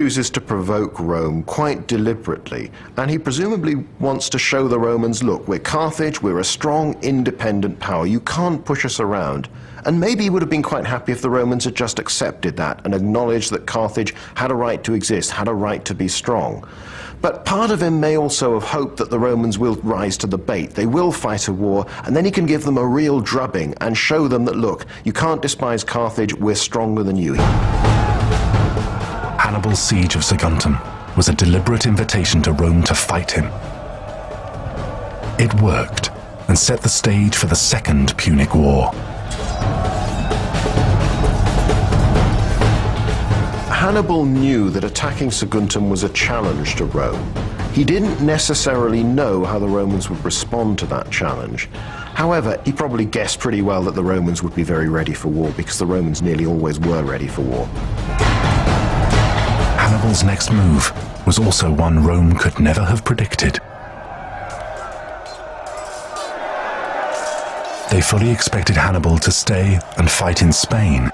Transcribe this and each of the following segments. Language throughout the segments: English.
chooses to provoke Rome quite deliberately, and he presumably wants to show the Romans, look, we're Carthage, we're a strong, independent power, you can't push us around. And maybe he would have been quite happy if the Romans had just accepted that and acknowledged that Carthage had a right to exist, had a right to be strong. But part of him may also have hoped that the Romans will rise to the bait, they will fight a war, and then he can give them a real drubbing and show them that, look, you can't despise Carthage, we're stronger than you. Hannibal's siege of Saguntum was a deliberate invitation to Rome to fight him. It worked and set the stage for the Second Punic War. Hannibal knew that attacking Saguntum was a challenge to Rome. He didn't necessarily know how the Romans would respond to that challenge. However, he probably guessed pretty well that the Romans would be very ready for war, because the Romans nearly always were ready for war. Hannibal's next move was also one Rome could never have predicted. They fully expected Hannibal to stay and fight in Spain.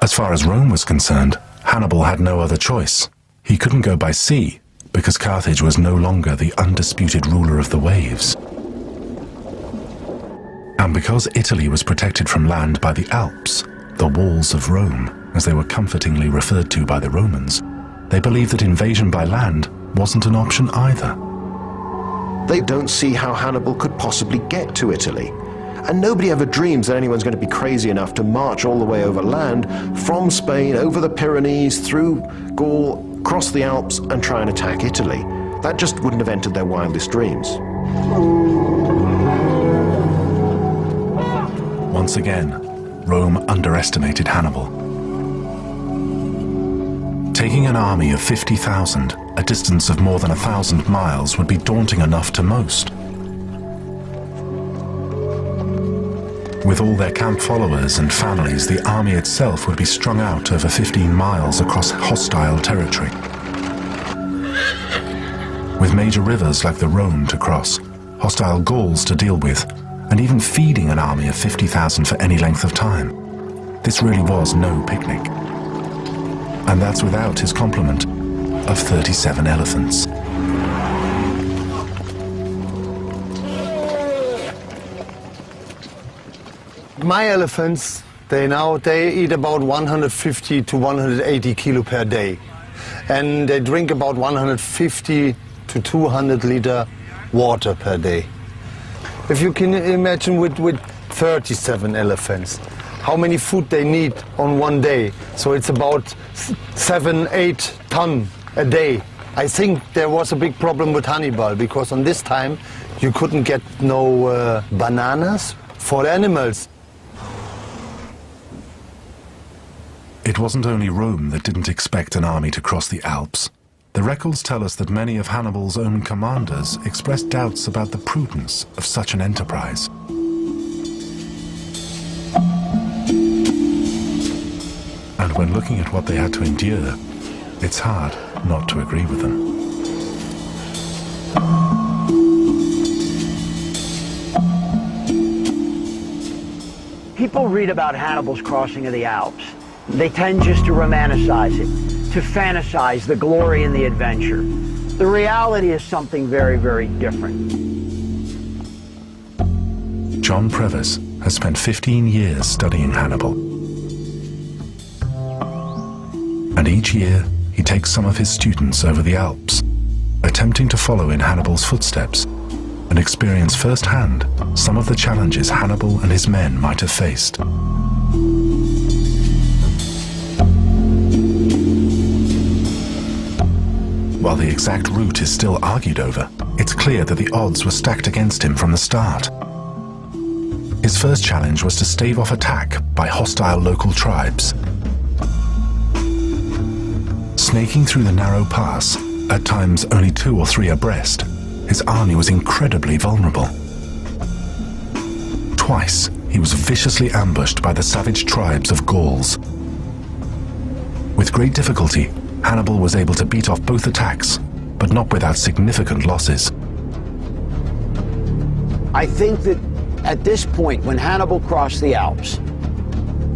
As far as Rome was concerned, Hannibal had no other choice. He couldn't go by sea, because Carthage was no longer the undisputed ruler of the waves. And because Italy was protected from land by the Alps, the walls of Rome, as they were comfortingly referred to by the Romans, they believed that invasion by land wasn't an option either. They don't see how Hannibal could possibly get to Italy. And nobody ever dreams that anyone's going to be crazy enough to march all the way over land, from Spain, over the Pyrenees, through Gaul, across the Alps, and try and attack Italy. That just wouldn't have entered their wildest dreams. Once again, Rome underestimated Hannibal. Taking an army of 50,000, a distance of more than 1,000 miles, would be daunting enough to most. With all their camp followers and families, the army itself would be strung out over 15 miles across hostile territory. With major rivers like the Rhone to cross, hostile Gauls to deal with, and even feeding an army of 50,000 for any length of time. This really was no picnic. And that's without his complement of 37 elephants. My elephants, they eat about 150 to 180 kilo per day. And they drink about 150 to 200 liter water per day. If you can imagine with 37 elephants, how many food they need on one day. So it's about 7-8 ton a day. I think there was a big problem with Hannibal, because on this time you couldn't get no bananas for animals. It wasn't only Rome that didn't expect an army to cross the Alps. The records tell us that many of Hannibal's own commanders expressed doubts about the prudence of such an enterprise. And when looking at what they had to endure, it's hard not to agree with them. People read about Hannibal's crossing of the Alps. They tend just to romanticize it, to fantasize the glory and the adventure. The reality is something very, very different. John Previs has spent 15 years studying Hannibal. And each year, he takes some of his students over the Alps, attempting to follow in Hannibal's footsteps and experience firsthand some of the challenges Hannibal and his men might have faced. While the exact route is still argued over, it's clear that the odds were stacked against him from the start. His first challenge was to stave off attack by hostile local tribes. Snaking through the narrow pass, at times only 2 or 3 abreast, his army was incredibly vulnerable. Twice, he was viciously ambushed by the savage tribes of Gauls. With great difficulty, Hannibal was able to beat off both attacks, but not without significant losses. I think that at this point, when Hannibal crossed the Alps,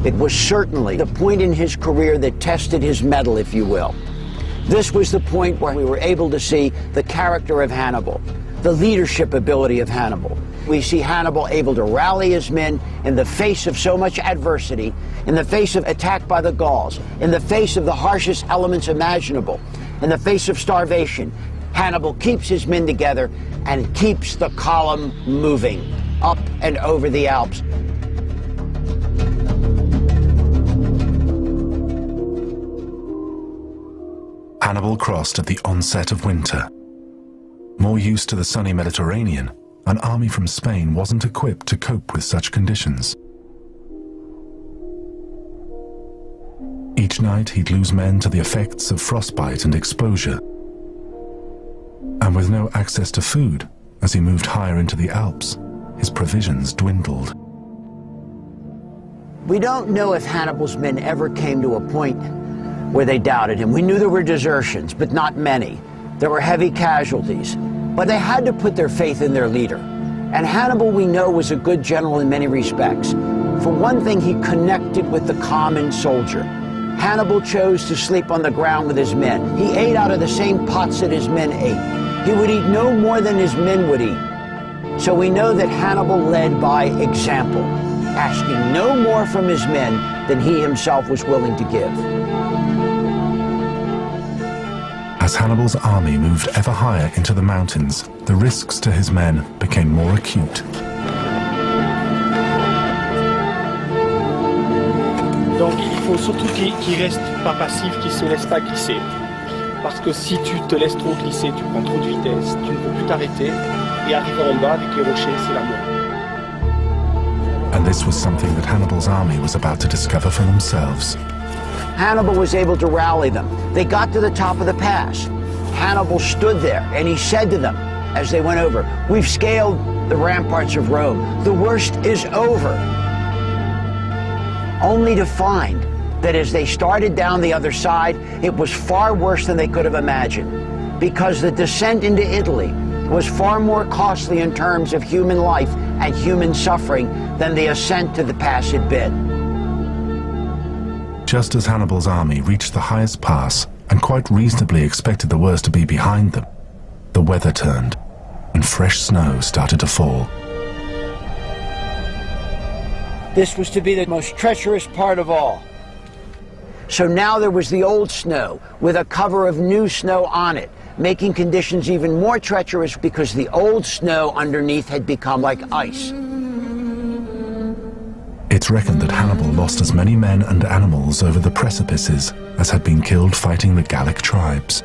It was certainly the point in his career that tested his mettle, if you will. This was the point where we were able to see the character of Hannibal, the leadership ability of Hannibal. We see Hannibal able to rally his men in the face of so much adversity, in the face of attack by the Gauls, in the face of the harshest elements imaginable, in the face of starvation. Hannibal keeps his men together and keeps the column moving up and over the Alps. Hannibal crossed at the onset of winter. More used to the sunny Mediterranean, an army from Spain wasn't equipped to cope with such conditions. Each night he'd lose men to the effects of frostbite and exposure. And with no access to food, as he moved higher into the Alps, his provisions dwindled. We don't know if Hannibal's men ever came to a point where they doubted him. We knew there were desertions, but not many. There were heavy casualties, but they had to put their faith in their leader. And Hannibal, we know, was a good general in many respects. For one thing, he connected with the common soldier. Hannibal chose to sleep on the ground with his men. He ate out of the same pots that his men ate. He would eat no more than his men would eat. So we know that Hannibal led by example, asking no more from his men than he himself was willing to give. As Hannibal's army moved ever higher into the mountains, the risks to his men became more acute. Donc il faut surtout qu'il reste pas passif, qu'il se laisse pas glisser. Parce que si tu te laisses trop glisser, tu prends trop de vitesse, tu ne peux plus t'arrêter, et arriver en bas avec les rochers, c'est la mort. And this was something that Hannibal's army was about to discover for themselves. Hannibal was able to rally them. They got to the top of the pass. Hannibal stood there and he said to them as they went over, "We've scaled the ramparts of Rome. The worst is over." Only to find that as they started down the other side, it was far worse than they could have imagined, because the descent into Italy was far more costly in terms of human life and human suffering than the ascent to the pass had been. Just as Hannibal's army reached the highest pass and quite reasonably expected the worst to be behind them, the weather turned and fresh snow started to fall. This was to be the most treacherous part of all. So now there was the old snow with a cover of new snow on it, making conditions even more treacherous because the old snow underneath had become like ice. It's reckoned that Hannibal lost as many men and animals over the precipices as had been killed fighting the Gallic tribes.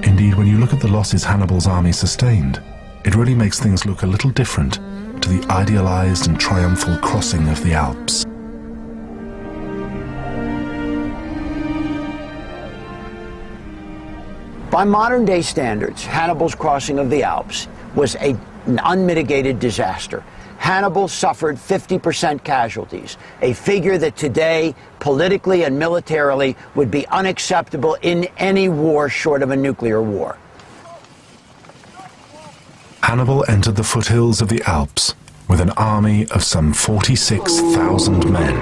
Indeed, when you look at the losses Hannibal's army sustained, it really makes things look a little different to the idealized and triumphal crossing of the Alps. By modern day standards, Hannibal's crossing of the Alps was an unmitigated disaster. Hannibal suffered 50% casualties, a figure that today, politically and militarily, would be unacceptable in any war short of a nuclear war. Hannibal entered the foothills of the Alps with an army of some 46,000 men.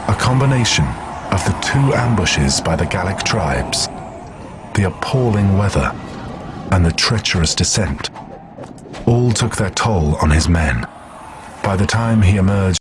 A combination of the two ambushes by the Gallic tribes, the appalling weather, and the treacherous descent all took their toll on his men. By the time he emerged